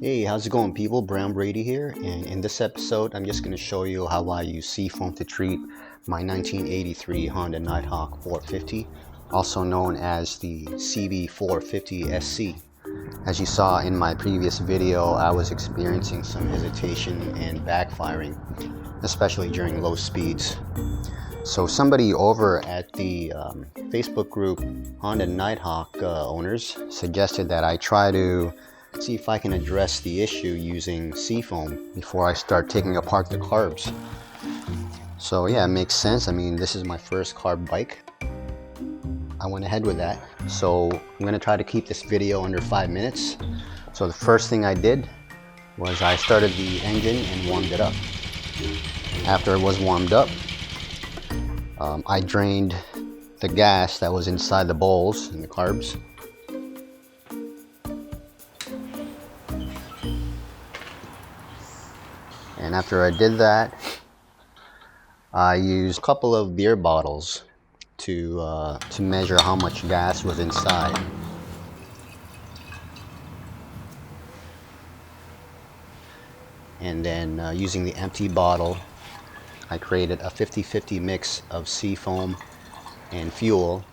Hey, how's it going, people? Brown Brady here, and in this episode I'm just going to show you how I use Seafoam to treat my 1983 Honda Nighthawk 450, also known as the CB450SC. As you saw in my previous video, I was experiencing some hesitation and backfiring, especially during low speeds. So somebody over at the Facebook group Honda Nighthawk owners suggested that I try to see if I can address the issue using Seafoam before I start taking apart the carbs. So yeah, it makes sense. I mean, this is my first carb bike. I went ahead with that. So I'm gonna try to keep this video under 5 minutes. So the first thing I did was I started the engine and warmed it up. After it was warmed up, I drained the gas that was inside the bowls and the carbs. And after I did that, I used a couple of beer bottles to measure how much gas was inside. And then using the empty bottle, I created a 50-50 mix of Seafoam and fuel.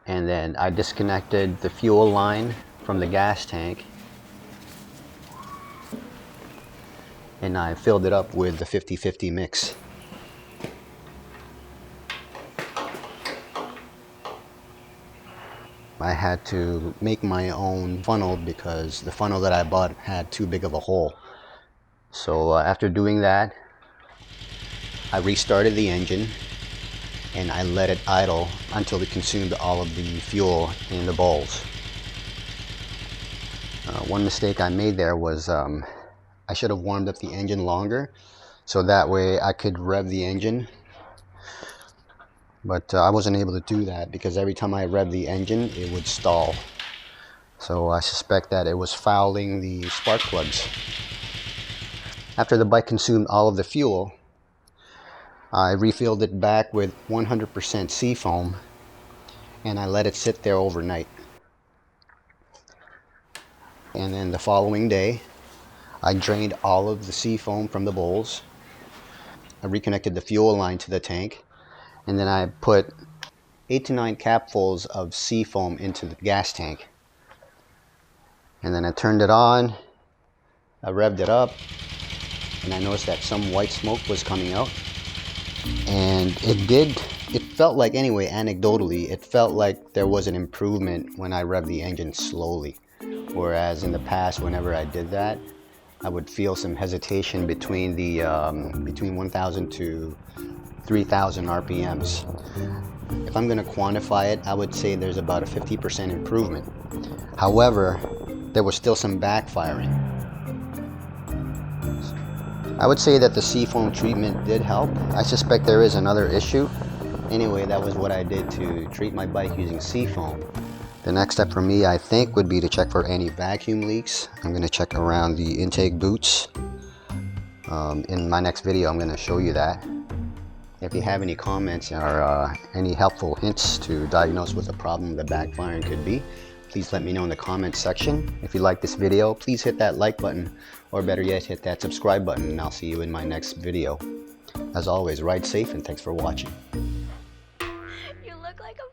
And then I disconnected the fuel line from the gas tank, and I filled it up with the 50-50 mix. I had to make my own funnel because the funnel that I bought had too big of a hole. So after doing that, I restarted the engine and I let it idle until it consumed all of the fuel in the bowls. One mistake I made there was I should have warmed up the engine longer, so that way I could rev the engine. But I wasn't able to do that because every time I revved the engine, it would stall. So I suspect that it was fouling the spark plugs. After the bike consumed all of the fuel, I refilled it back with 100% Seafoam, and I let it sit there overnight. And then the following day, I drained all of the Seafoam from the bowls. I reconnected the fuel line to the tank, and then I put 8 to 9 capfuls of Seafoam into the gas tank. And then I turned it on, I revved it up, and I noticed that some white smoke was coming out. And it felt like, anyway, anecdotally, it felt like there was an improvement when I revved the engine slowly. Whereas in the past, whenever I did that, I would feel some hesitation between 1,000 to 3,000 RPMs. If I'm going to quantify it, I would say there's about a 50% improvement. However, there was still some backfiring. I would say that the Seafoam treatment did help. I suspect there is another issue. Anyway, that was what I did to treat my bike using Seafoam. The next step for me, I think, would be to check for any vacuum leaks. I'm going to check around the intake boots. In my next video, I'm going to show you that. If you have any comments or any helpful hints to diagnose what the problem the backfiring could be, please let me know in the comments section. If you like this video, please hit that like button, or better yet, hit that subscribe button, and I'll see you in my next video. As always, ride safe and thanks for watching. You look like a